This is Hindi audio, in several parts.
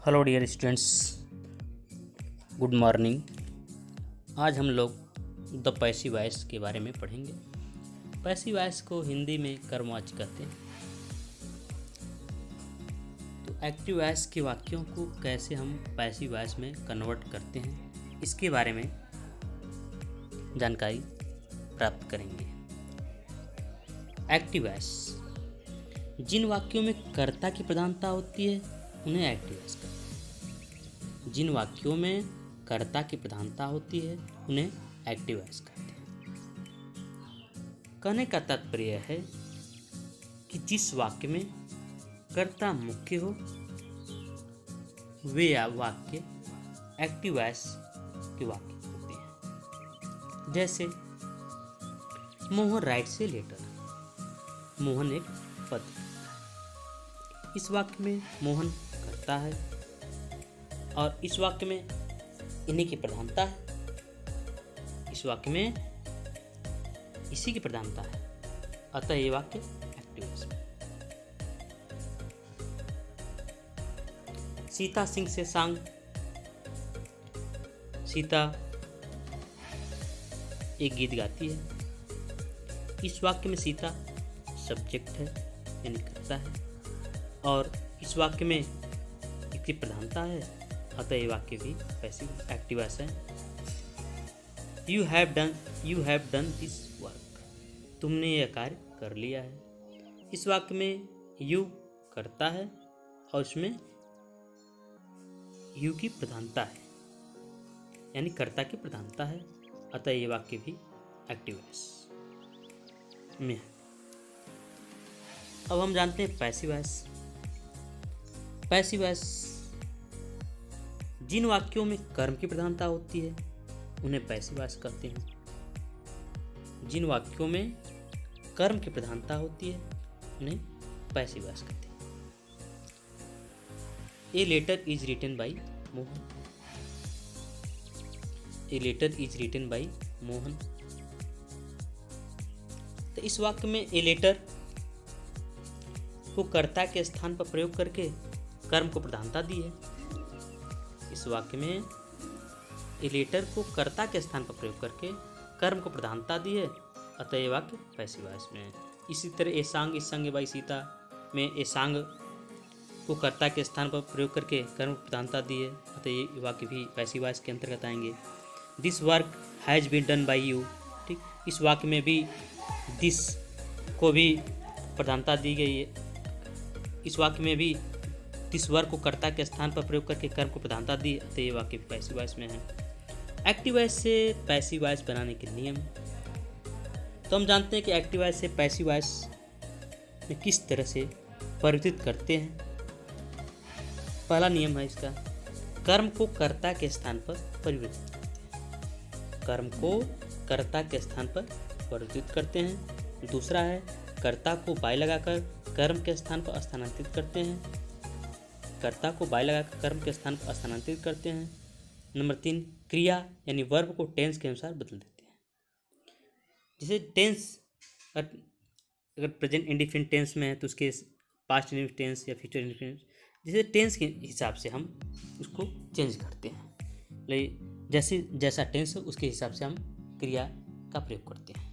Hello dear students, good morning. आज हम लोग द पैसिव वॉइस के बारे में पढ़ेंगे। पैसिव वॉइस को हिंदी में कर्मवाची कहते हैं। तो एक्टिव वॉइस के वाक्यों को कैसे हम पैसिव वॉइस में कन्वर्ट करते हैं, इसके बारे में जानकारी प्राप्त करेंगे। एक्टिव वॉइस, जिन वाक्यों में कर्ता की प्रधानता होती है उन्हें एक्टिव वॉइस कहते हैं। जिन वाक्यों में कर्ता की प्रधानता होती है उन्हें एक्टिव वॉइस कहते हैं। कहने का तात्पर्य है कि जिस वाक्य में कर्ता मुख्य हो वे वाक्य एक्टिव वॉइस के वाक्य होते हैं। जैसे Mohan writes a letter, Mohan एक पत्र लिखता है। इस वाक्य में मोहन करता है और इस वाक्य में इन्हीं की प्रधानता है। इस वाक्य में इसी की प्रधानता है, अतः ये वाक्य एक्टिव वॉइस में। सीता सिंह से सांग, सीता एक गीत गाती है। इस वाक्य में सीता सब्जेक्ट है यानी करता है और इस वाक्य में इसकी प्रधानता है, अतः ये वाक्य भी पैसिव एक्टिव वॉइस है। You have done this work, तुमने यह कार्य कर लिया है। इस वाक्य में यू करता है और इसमें यू की प्रधानता है यानी कर्ता की प्रधानता है, अतः ये वाक्य भी एक्टिव वॉइस में है। अब हम जानते हैं पैसिव वॉइस। पैसिव वॉइस, जिन वाक्यों में कर्म की प्रधानता होती है उन्हें पैसिव वॉइस कहते हैं। जिन वाक्यों में कर्म की प्रधानता होती है उन्हें पैसिव वॉइस कहते हैं। A letter is written by Mohan, a letter is written by Mohan. तो इस वाक्य में ए लेटर को कर्ता के स्थान पर प्रयोग करके कर्म को प्रधानता दी है। इस वाक्य में ए लेटर को कर्ता के स्थान पर प्रयोग करके कर्म को प्रधानता दी है, अतः ये वाक्य पैसिव वॉइस में है। इसी तरह ए सांग इज संग बाई सीता में ए सांग को कर्ता के स्थान पर प्रयोग करके कर्म को प्रधानता दी है, अतः ये वाक्य भी पैसिव वॉइस के अंतर्गत आएंगे। This work has been done by you, ठीक, इस वाक्य में भी दिस को भी प्रधानता दी गई है। इस वाक्य में भी दिस वर्क को कर्ता के स्थान पर प्रयोग करके कर्म को प्रधानता दी, तो ये वाक्य पैसिव वॉइस में है। एक्टिव वॉइस से पैसिव वॉइस बनाने के नियम, तो हम जानते हैं कि एक्टिव वॉइस से पैसिव वॉइस में किस तरह से परिवर्तित करते हैं। पहला नियम है इसका, कर्म को कर्ता के स्थान पर परिवर्तित करते हैं। कर्म को कर्ता के स्थान पर परिवर्तित करते हैं। दूसरा है कर्ता को बाय लगाकर कर्म के स्थान पर स्थानांतरित करते हैं। कर्ता को बाय लगाकर कर्म के स्थान पर स्थानांतरित करते हैं। नंबर 3, क्रिया यानी वर्ब को टेंस के अनुसार बदल देते हैं। जैसे टेंस अगर प्रेजेंट इंडिफिनिट टेंस में है तो उसके पास्ट इंडिफिनिट टेंस या फ्यूचर इंडिफिनिट, जैसे टेंस के हिसाब से हम उसको चेंज करते हैं। लेकिन जैसा टेंस हो उसके हिसाब से हम क्रिया का प्रयोग करते हैं।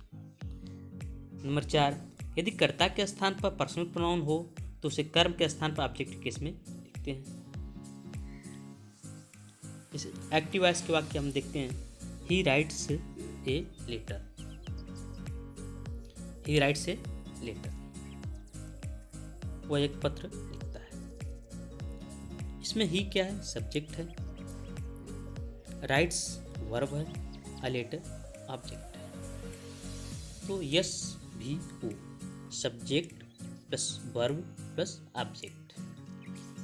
नंबर 4, यदि कर्ता के स्थान पर पर्सनल प्रोनाउन हो तो उसे कर्म के स्थान पर ऑब्जेक्टिव केस में लिखते हैं। जैसे एक्टिव वॉइस के वाक्य हम देखते हैं, he writes a letter, he writes a letter, वह एक पत्र लिखता है। इसमें ही क्या है? सब्जेक्ट है, राइट्स वर्ब है, अ लेटर ऑब्जेक्ट है। तो यस भी हो, subject plus verb plus object.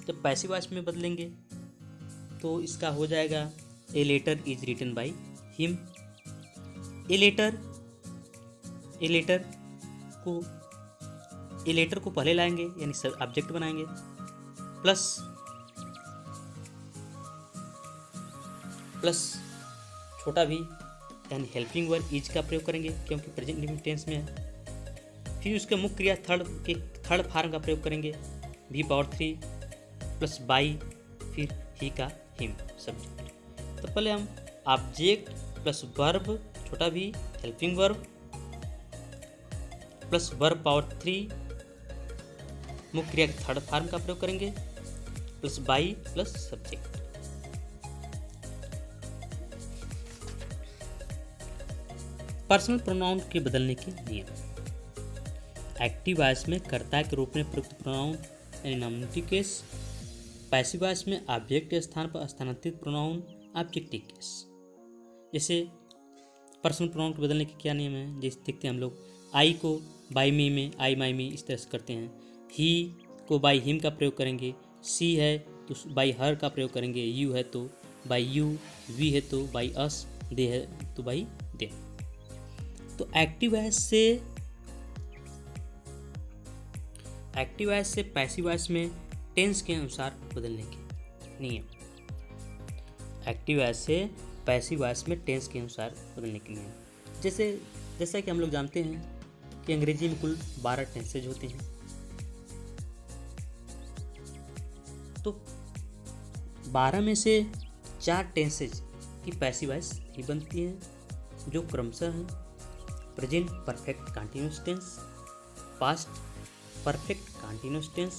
जब पैसिव वॉइस में बदलेंगे तो इसका हो जाएगा a letter is written by him. A letter को पहले लाएंगे यानी ऑब्जेक्ट बनाएंगे, प्लस छोटा भी यानी हेल्पिंग वर्ब इज का प्रयोग करेंगे क्योंकि प्रेजेंट इंडिफिनिट टेंस में है। फिर उसके मुख्य क्रिया थर्ड फॉर्म का प्रयोग करेंगे, भी पावर 3 प्लस बाई, फिर ही का हिम सब्जेक्ट। तो पहले हम ऑब्जेक्ट प्लस वर्ब छोटा भी helping verb plus verb power 3 मुख्य क्रिया के थर्ड फॉर्म का प्रयोग करेंगे plus by plus subject. Personal pronoun के बदलने के नियम। एक्टिव वॉइस में कर्ता के रूप में प्रयुक्त प्रोनाउन यानी नॉमिनेटिव केस, पैसिव वॉइस में ऑब्जेक्ट के स्थान पर स्थानांतरित प्रोनाउन ऑब्जेक्टिव केस। जैसे पर्सनल प्रोनाउन के बदलने के क्या नियम हैं, जैसे देखते हैं हम लोग आई को बाई मी में आई माई मी इस तरह से करते हैं, ही को बाई हिम का प्रयोग करेंगे, सी है तो बाई हर का प्रयोग करेंगे, यू है तो बाई यू, वी है तो बाई अस, दे है तो बाई दे। तो एक्टिव वॉइस से पैसिव वॉइस में टेंस के अनुसार बदलने के नियम। एक्टिव वॉइस से पैसिव वॉइस में टेंस के अनुसार बदलने के नियम। जैसा कि हम लोग जानते हैं कि अंग्रेजी में कुल 12 टेंसेज होते हैं। तो 12 में से 4 टेंसेज की पैसिव वॉइस ही बनती हैं, जो क्रमशः हैं present perfect continuous tense, past perfect continuous tense,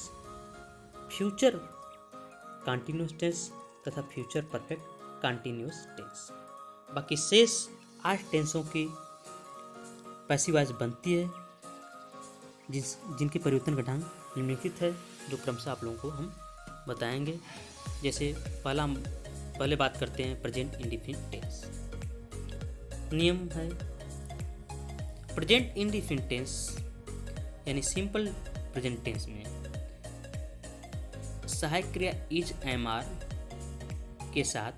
future continuous tense तथा फ्यूचर परफेक्ट कंटीन्यूअस टेंस। बाकी शेष 8 टेंसों की पैसिव वॉइस बनती है जिनके परिवर्तन का ढंग निम्नलिखित है, जो क्रमशः आप लोगों को हम बताएंगे। जैसे पहले बात करते हैं प्रेजेंट इंडेफिनिट टेंस। नियम है प्रेजेंट इंडेफिनिट टेंस यानी सिंपल प्रेजेंट टेंस में सहायक क्रिया इज एम आर के साथ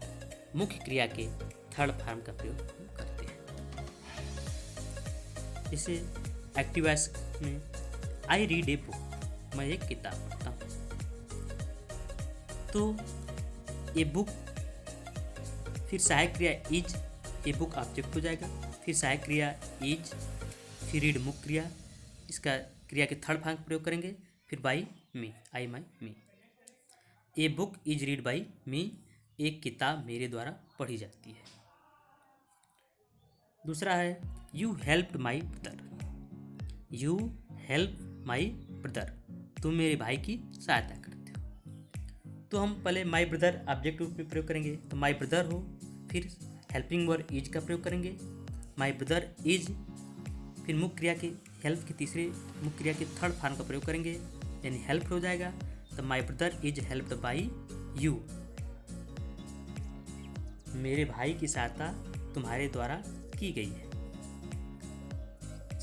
मुख्य क्रिया के थर्ड फॉर्म का प्रयोग करते हैं। जैसे एक्टिव वॉइस में आई रीड ए बुक, मैं एक किताब पढ़ता हूँ, तो ये बुक फिर सहायक क्रिया इज, ये बुक ऑब्जेक्ट हो जाएगा, फिर सहायक क्रिया इज, फिर रीड मुख्य क्रिया, इसका क्रिया के थर्ड फॉर्म का प्रयोग करेंगे, फिर by me I my me. A book is read by me, एक किताब मेरे द्वारा पढ़ी जाती है। दूसरा है you helped my brother, you help my brother, तुम मेरे भाई की सहायता करते हो। तो हम पहले माई ब्रदर ऑब्जेक्ट रूप में प्रयोग करेंगे, तो माई ब्रदर हो, फिर हेल्पिंग वर्ब इज का प्रयोग करेंगे, माई ब्रदर इज, फिर मुख्य क्रिया के हेल्प की तीसरे मुख्य क्रिया के थर्ड फॉर्म का प्रयोग करेंगे, यानी हेल्प हो जाएगा। तो my brother is helped by you, मेरे भाई की सहायता तुम्हारे द्वारा की गई है।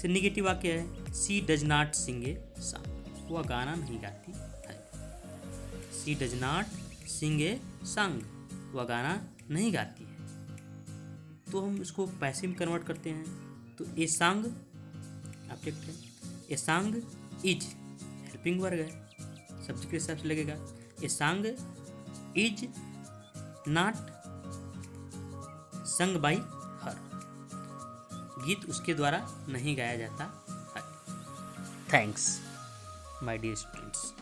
निगेटिव वाक्य है she does not sing a song, वह गाना नहीं गाती है। She does not sing a song, वह गाना नहीं गाती है। तो हम इसको पैसिव में कन्वर्ट करते हैं, तो ए सॉन्ग ऑब्जेक्ट है, a song is helping verb है, सब्जेक्ट के हिसाब से लगेगा। A song is not sung by her, गीत उसके द्वारा नहीं गाया जाता है। Thanks my dear students.